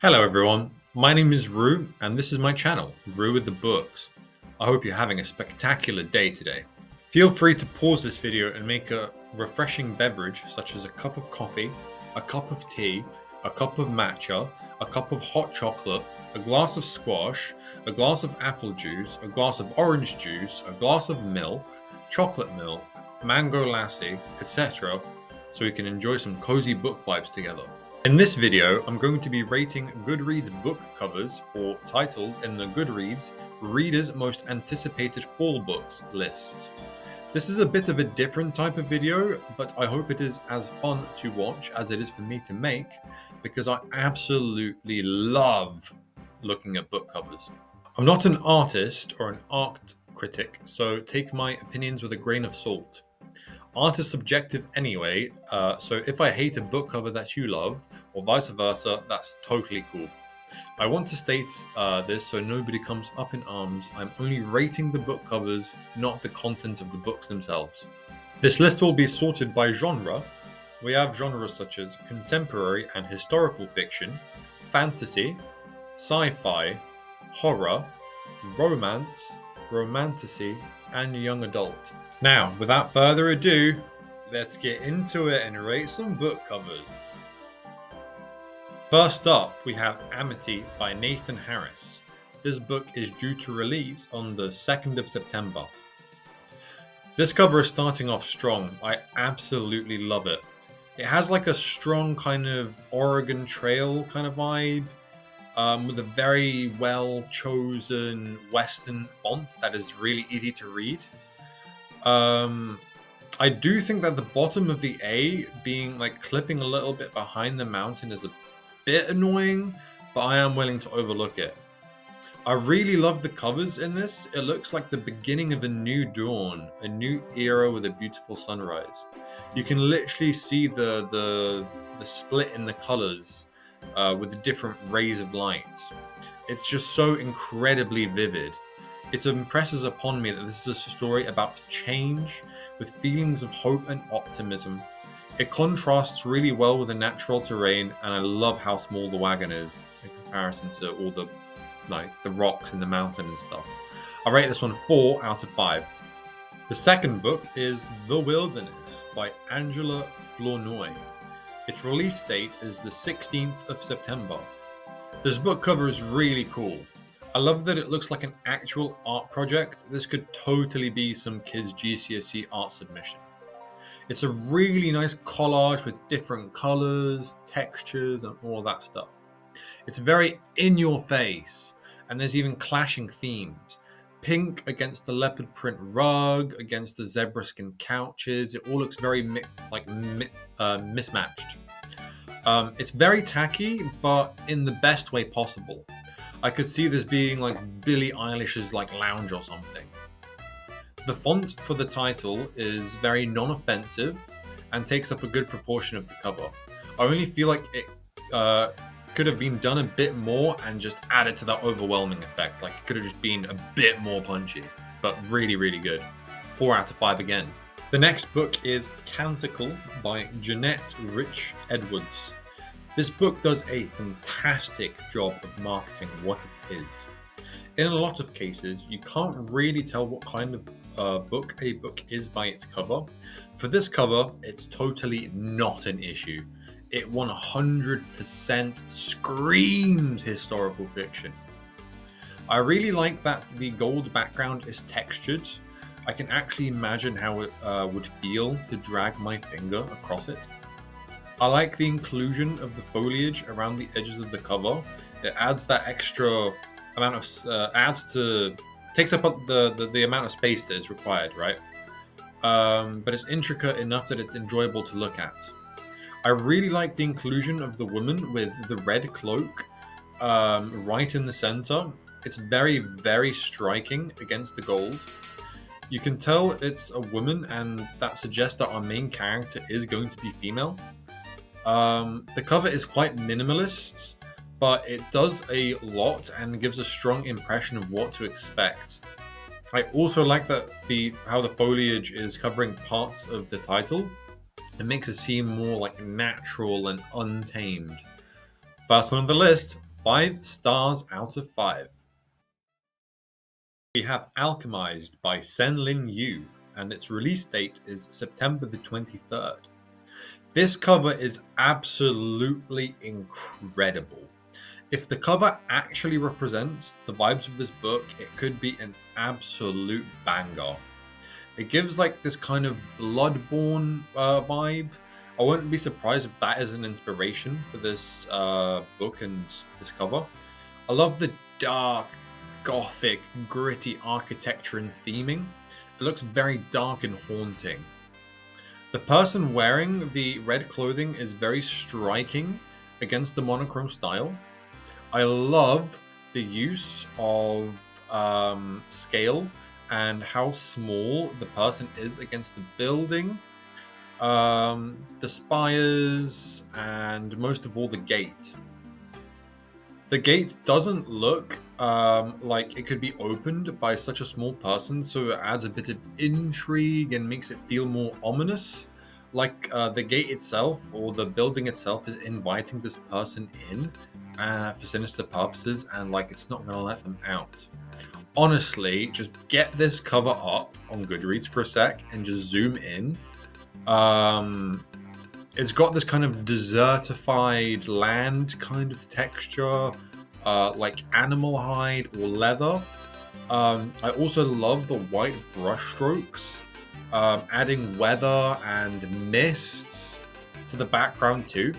Hello everyone, my name is Rue and this is my channel, Rue with the Books. I hope you're having a spectacular day today. Feel free to pause this video and make a refreshing beverage such as a cup of coffee, a cup of tea, a cup of matcha, a cup of hot chocolate, a glass of squash, a glass of apple juice, a glass of orange juice, a glass of milk, chocolate milk, mango lassi, etc. so we can enjoy some cozy book vibes together. In this video, I'm going to be rating Goodreads book covers for titles in the Goodreads Readers' Most Anticipated Fall Books list. This is a bit of a different type of video, but I hope it is as fun to watch as it is for me to make, because I absolutely love looking at book covers. I'm not an artist or an art critic, so take my opinions with a grain of salt. Art is subjective anyway, so if I hate a book cover that you love, or vice versa, that's totally cool. I want to state this so nobody comes up in arms. I'm only rating the book covers, not the contents of the books themselves. This list will be sorted by genre. We have genres such as contemporary and historical fiction, fantasy, sci-fi, horror, romance, romantasy, and young adult. Now, without further ado, let's get into it and rate some book covers. First up, we have Amity by Nathan Harris. This book is due to release on the 2nd of September. This cover is starting off strong. I absolutely love it. It has like a strong kind of Oregon Trail kind of vibe, with a very well chosen Western font that is really easy to read. I do think that the bottom of the A being like clipping a little bit behind the mountain is a bit annoying, but I am willing to overlook it. I really love the covers in this. It looks like the beginning of a new dawn, a new era with a beautiful sunrise. You can literally see the split in the colors with the different rays of light. It's just so incredibly vivid. It impresses upon me that this is a story about change with feelings of hope and optimism. It contrasts really well with the natural terrain, and I love how small the wagon is in comparison to all the rocks in the mountain and stuff. I rate this one 4 out of 5. The second book is The Wilderness by Angela Flournoy. Its release date is the 16th of September. This book cover is really cool. I love that it looks like an actual art project. This could totally be some kids' GCSE art submission. It's a really nice collage with different colors, textures, and all that stuff. It's very in your face, and there's even clashing themes. Pink against the leopard print rug, against the zebra skin couches. It all looks very mismatched. It's very tacky, but in the best way possible. I could see this being like Billie Eilish's like lounge or something. The font for the title is very non-offensive and takes up a good proportion of the cover. I only feel like it could have been done a bit more and just added to that overwhelming effect. Like it could have just been a bit more punchy, but really, really good. 4 out of 5 again. The next book is Canticle by Jeanette Rich Edwards. This book does a fantastic job of marketing what it is. In a lot of cases, you can't really tell what kind of book a book is by its cover. For this cover, it's totally not an issue. It 100% screams historical fiction. I really like that the gold background is textured. I can actually imagine how it would feel to drag my finger across it. I like the inclusion of the foliage around the edges of the cover. It adds that extra amount of takes up the amount of space that is required, right? But it's intricate enough that it's enjoyable to look at. I really like the inclusion of the woman with the red cloak right in the center. It's very, very striking against the gold. You can tell it's a woman, and that suggests that our main character is going to be female. The cover is quite minimalist, but it does a lot and gives a strong impression of what to expect. I also like that how the foliage is covering parts of the title. It makes it seem more like natural and untamed. First one on the list, 5 stars out of 5. We have Alchemised by SenLinYu, and its release date is September the 23rd. This cover is absolutely incredible. If the cover actually represents the vibes of this book, it could be an absolute banger. It gives like this kind of Bloodborne vibe. I wouldn't be surprised if that is an inspiration for this book and this cover. I love the dark, gothic, gritty architecture and theming. It looks very dark and haunting. The person wearing the red clothing is very striking against the monochrome style. I love the use of scale and how small the person is against the building, the spires, and most of all the gate. The gate doesn't look like it could be opened by such a small person, so it adds a bit of intrigue and makes it feel more ominous. Like the gate itself or the building itself is inviting this person in for sinister purposes, and like it's not going to let them out. Honestly, just get this cover up on Goodreads for a sec and just zoom in. It's got this kind of desertified land kind of texture, like animal hide or leather. I also love the white brush strokes, adding weather and mists to the background too.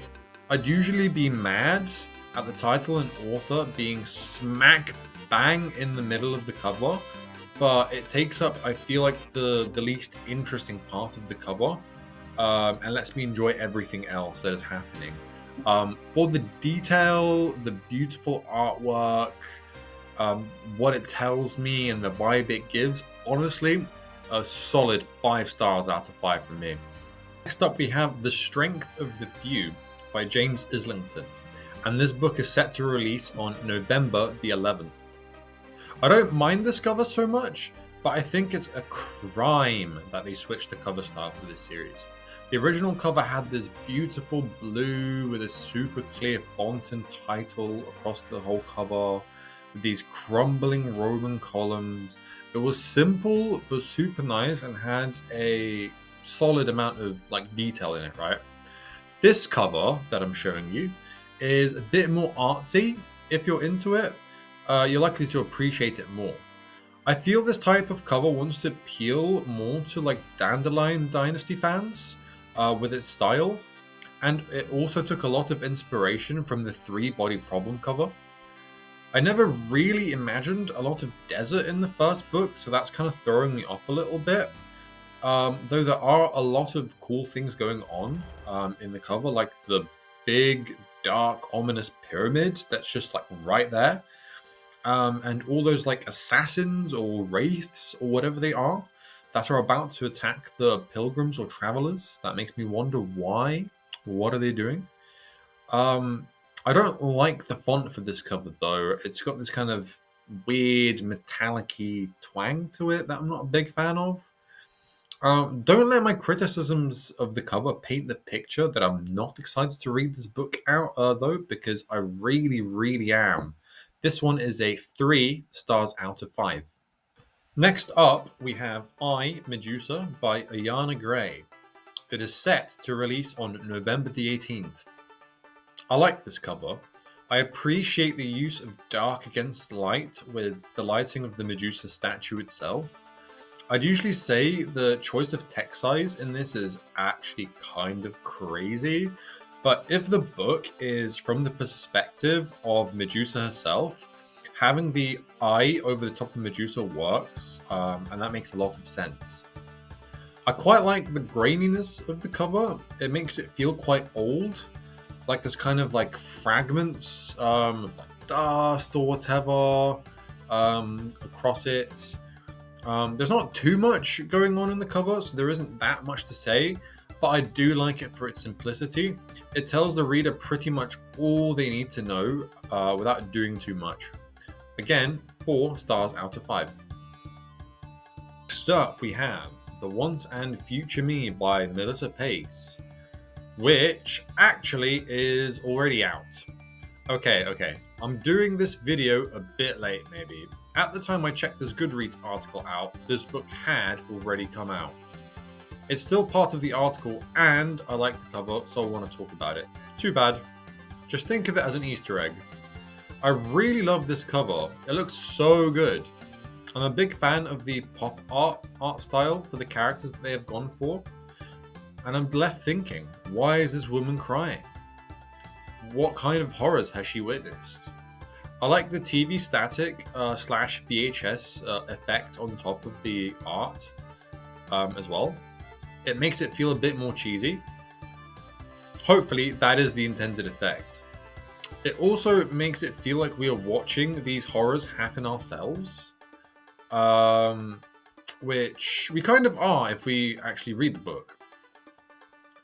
I'd usually be mad at the title and author being smack bang in the middle of the cover, but it takes up, I feel like, the least interesting part of the cover. And lets me enjoy everything else that is happening. For the detail, the beautiful artwork, what it tells me and the vibe it gives, honestly, a solid 5 stars out of 5 from me. Next up we have The Strength of the Few by James Islington, and this book is set to release on November the 11th. I don't mind this cover so much, but I think it's a crime that they switched the cover style for this series. The original cover had this beautiful blue with a super clear font and title across the whole cover, with these crumbling Roman columns. It was simple but super nice and had a solid amount of like detail in it, right? This cover that I'm showing you is a bit more artsy. If you're into it, you're likely to appreciate it more. I feel this type of cover wants to appeal more to like Dandelion Dynasty fans. With its style, and it also took a lot of inspiration from the 3-body problem cover. I never really imagined a lot of desert in the first book, so that's kind of throwing me off a little bit. Though there are a lot of cool things going on in the cover, like the big, dark, ominous pyramid that's just like right there, and all those like assassins or wraiths or whatever they are that are about to attack the pilgrims or travelers. That makes me wonder why. What are they doing? I don't like the font for this cover though. It's got this kind of weird metallic-y twang to it that I'm not a big fan of. Don't let my criticisms of the cover paint the picture that I'm not excited to read this book out though, because I really, really am. This one is a 3 stars out of 5. Next up, we have Medusa by Ayana Gray. It is set to release on November the 18th. I like this cover. I appreciate the use of dark against light with the lighting of the Medusa statue itself. I'd usually say the choice of text size in this is actually kind of crazy, but if the book is from the perspective of Medusa herself, having the eye over the top of Medusa works, and that makes a lot of sense. I quite like the graininess of the cover. It makes it feel quite old, like there's kind of like fragments of like dust or whatever across it. There's not too much going on in the cover, so there isn't that much to say, but I do like it for its simplicity. It tells the reader pretty much all they need to know without doing too much. Again, 4 stars out of 5. Next up, we have The Once and Future Me by Melissa Pace, which actually is already out. Okay. I'm doing this video a bit late, maybe. At the time I checked this Goodreads article out, this book had already come out. It's still part of the article, and I like the cover, so I want to talk about it. Too bad. Just think of it as an Easter egg. I really love this cover. It looks so good. I'm a big fan of the pop art style for the characters that they have gone for. And I'm left thinking, why is this woman crying? What kind of horrors has she witnessed? I like the TV static slash VHS effect on top of the art as well. It makes it feel a bit more cheesy. Hopefully that is the intended effect. It also makes it feel like we are watching these horrors happen ourselves. Which we kind of are if we actually read the book.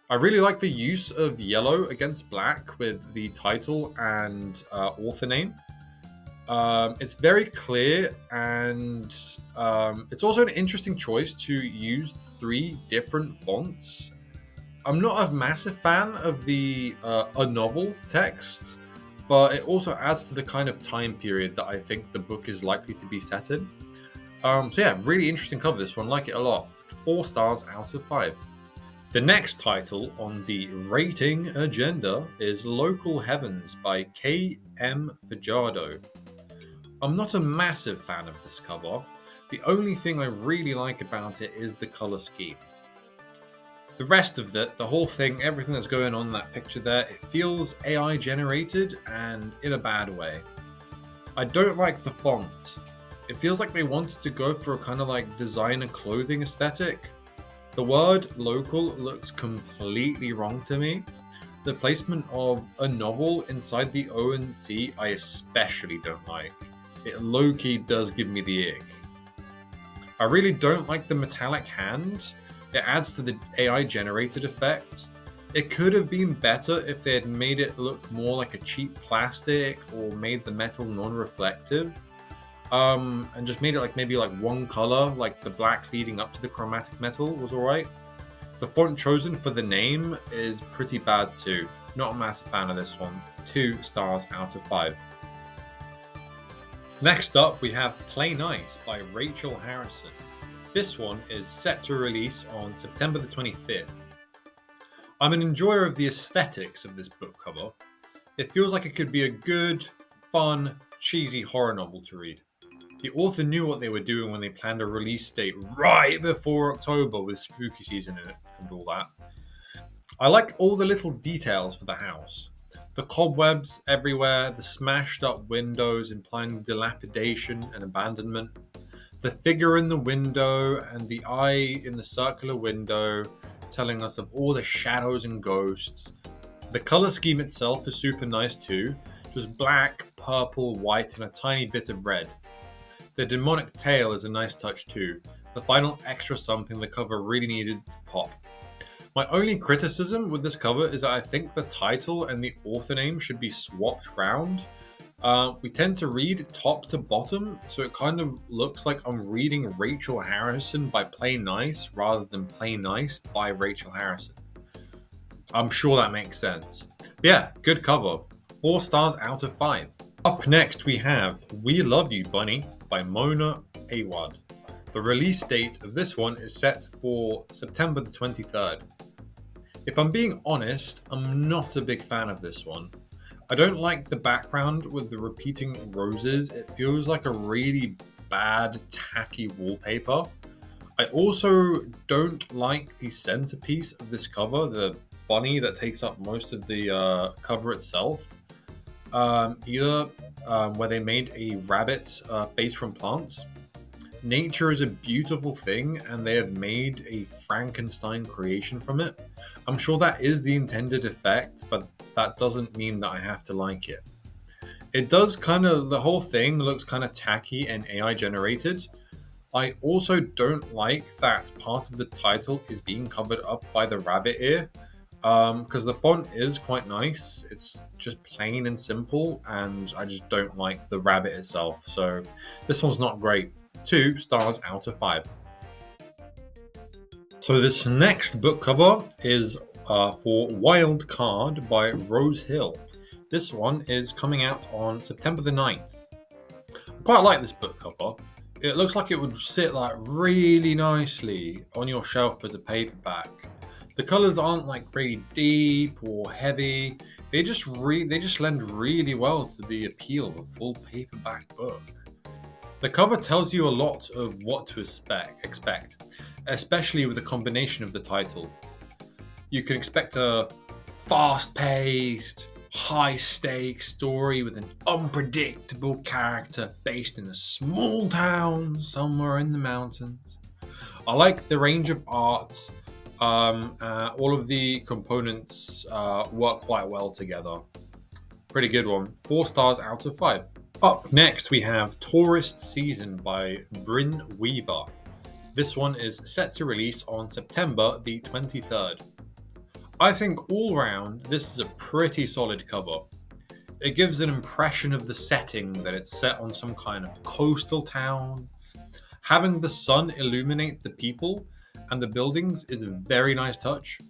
I really like the use of yellow against black with the title and author name. It's very clear, and it's also an interesting choice to use 3 different fonts. I'm not a massive fan of the a novel text, but it also adds to the kind of time period that I think the book is likely to be set in. So yeah, really interesting cover, this one. Like it a lot. 4 stars out of 5. The next title on the rating agenda is Local Heavens by K.M. Fajardo. I'm not a massive fan of this cover. The only thing I really like about it is the color scheme. The rest of it, the whole thing, everything that's going on in that picture there, it feels AI generated and in a bad way. I don't like the font. It feels like they wanted to go for a kind of like designer clothing aesthetic. The word local looks completely wrong to me. The placement of a novel inside the O and C I especially don't like. It low-key does give me the ick. I really don't like the metallic hand. It adds to the AI generated effect. It could have been better if they had made it look more like a cheap plastic or made the metal non-reflective. And just made it like maybe like one color, like the black leading up to the chromatic metal was alright. The font chosen for the name is pretty bad too. Not a massive fan of this one. 2 stars out of 5. Next up, we have Play Nice by Rachel Harrison. This one is set to release on September the 25th. I'm an enjoyer of the aesthetics of this book cover. It feels like it could be a good, fun, cheesy horror novel to read. The author knew what they were doing when they planned a release date right before October with spooky season in it and all that. I like all the little details for the house. The cobwebs everywhere, the smashed up windows implying dilapidation and abandonment, the figure in the window and the eye in the circular window telling us of all the shadows and ghosts. The color scheme itself is super nice too, just black, purple, white and a tiny bit of red. The demonic tail is a nice touch too, the final extra something the cover really needed to pop. My only criticism with this cover is that I think the title and the author name should be swapped round. We tend to read top to bottom, so it kind of looks like I'm reading Rachel Harrison by Play Nice rather than Play Nice by Rachel Harrison. I'm sure that makes sense. But yeah, good cover. 4 stars out of 5. Up next we have We Love You Bunny by Mona Awad. The release date of this one is set for September the 23rd. If I'm being honest, I'm not a big fan of this one. I don't like the background with the repeating roses. It feels like a really bad, tacky wallpaper. I also don't like the centerpiece of this cover, the bunny that takes up most of the cover itself. Either where they made a rabbit face from plants. Nature is a beautiful thing, and they have made a Frankenstein creation from it. I'm sure that is the intended effect, but that doesn't mean that I have to like it. It does the whole thing looks kind of tacky and AI generated. I also don't like that part of the title is being covered up by the rabbit ear, because the font is quite nice. It's just plain and simple, and I just don't like the rabbit itself. So this one's not great. 2 stars out of 5. So this next book cover is for Wild Card by Rose Hill. This one is coming out on September the 9th. I quite like this book cover. It looks like it would sit like really nicely on your shelf as a paperback. The colours aren't like very deep or heavy. They just lend really well to the appeal of a full paperback book. The cover tells you a lot of what to expect, especially with the combination of the title. You can expect a fast-paced, high-stakes story with an unpredictable character based in a small town somewhere in the mountains. I like the range of art. All of the components work quite well together. Pretty good one. 4 stars out of 5. Up next, we have Tourist Season by Brynne Weaver. This one is set to release on September the 23rd. I think all round, this is a pretty solid cover. It gives an impression of the setting that it's set on some kind of coastal town. Having the sun illuminate the people and the buildings is a very nice touch.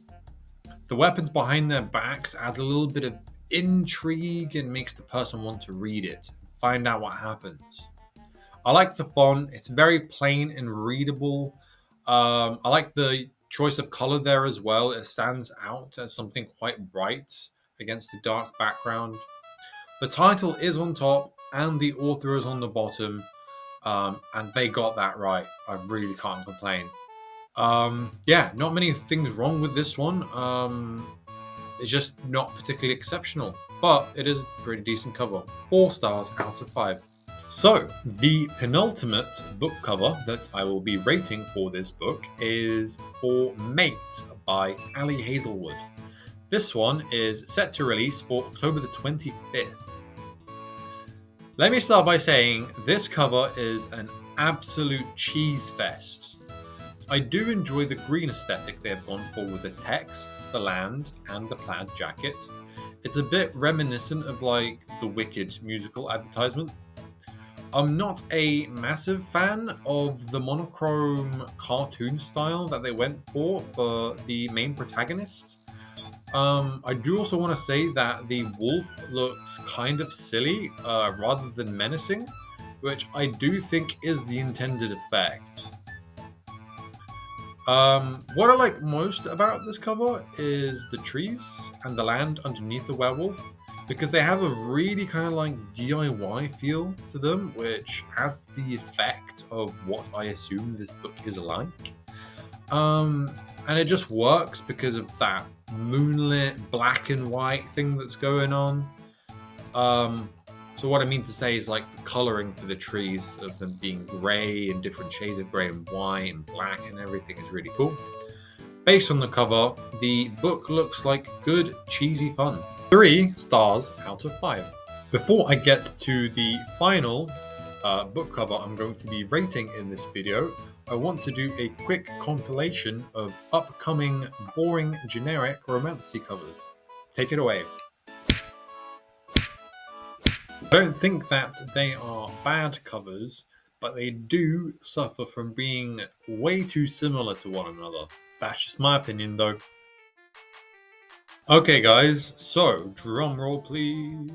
The weapons behind their backs add a little bit of intrigue and makes the person want to read it, find out what happens. I like the font. It's very plain and readable. I like the choice of color there as well. It stands out as something quite bright against the dark background. The title is on top and the author is on the bottom, and they got that right. I really can't complain. Not many things wrong with this one. It's just not particularly exceptional, but it is a pretty decent cover. 4 stars out of 5. So, the penultimate book cover that I will be rating for this book is For Mate by Ali Hazelwood. This one is set to release for October the 25th. Let me start by saying this cover is an absolute cheese fest. I do enjoy the green aesthetic they have gone for with the text, the land, and the plaid jacket. It's a bit reminiscent of like the Wicked musical advertisement. I'm not a massive fan of the monochrome cartoon style that they went for the main protagonist. I do also want to say that the wolf looks kind of silly rather than menacing, which I do think is the intended effect. What I like most about this cover is the trees and the land underneath the werewolf, because they have a really kind of like DIY feel to them, which adds the effect of what I assume this book is like. And it just works because of that moonlit black and white thing that's going on. So what I mean to say is like the coloring for the trees of them being grey and different shades of grey and white and black and everything is really cool. Based on the cover, the book looks like good cheesy fun. 3 stars out of 5. Before I get to the final book cover I'm going to be rating in this video, I want to do a quick compilation of upcoming boring generic romantasy covers. Take it away. I don't think that they are bad covers, but they do suffer from being way too similar to one another. That's just my opinion though. Okay guys, so drum roll please.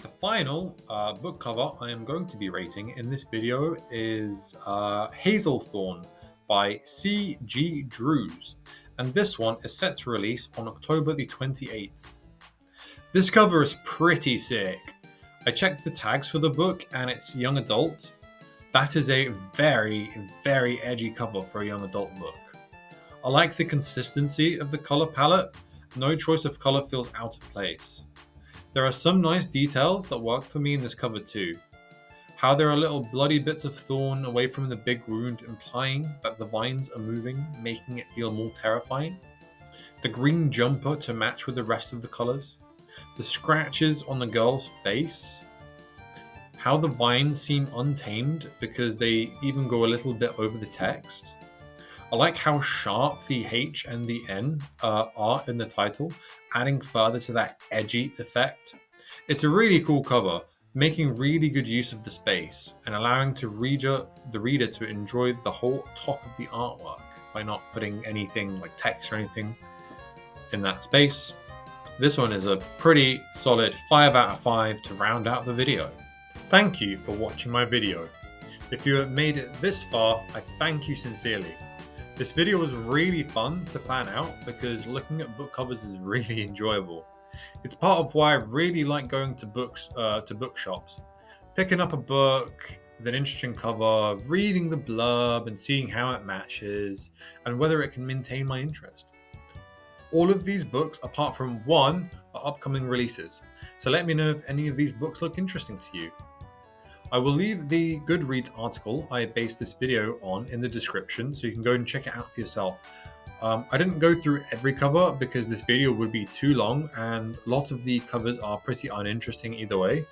The final book cover I am going to be rating in this video is Hazelthorn by C.G. Drews, and this one is set to release on October the 28th. This cover is pretty sick. I checked the tags for the book and it's young adult. That is a very, very edgy cover for a young adult book. I like the consistency of the color palette. No choice of color feels out of place. There are some nice details that work for me in this cover too. How there are little bloody bits of thorn away from the big wound, implying that the vines are moving, making it feel more terrifying. The green jumper to match with the rest of the colors. The scratches on the girl's face. How the vines seem untamed because they even go a little bit over the text. I like how sharp the H and the N are in the title, adding further to that edgy effect. It's a really cool cover, making really good use of the space and allowing the reader to enjoy the whole top of the artwork by not putting anything like text or anything in that space. This one is a pretty solid 5 out of 5 to round out the video. Thank you for watching my video. If you have made it this far, I thank you sincerely. This video was really fun to plan out because looking at book covers is really enjoyable. It's part of why I really like going to bookshops. Picking up a book with an interesting cover, reading the blurb and seeing how it matches, and whether it can maintain my interest. All of these books, apart from one, are upcoming releases, so let me know if any of these books look interesting to you. I will leave the Goodreads article I based this video on in the description, so you can go and check it out for yourself. I didn't go through every cover because this video would be too long, and a lot of the covers are pretty uninteresting either way.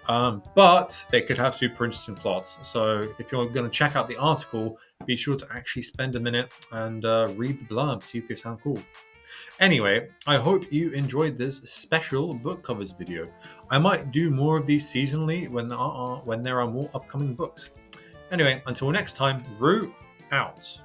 But they could have super interesting plots. So if you're going to check out the article, be sure to actually spend a minute and read the blurb, see if they sound cool. Anyway, I hope you enjoyed this special book covers video. I might do more of these seasonally when there are more upcoming books. Anyway, until next time, Rue out.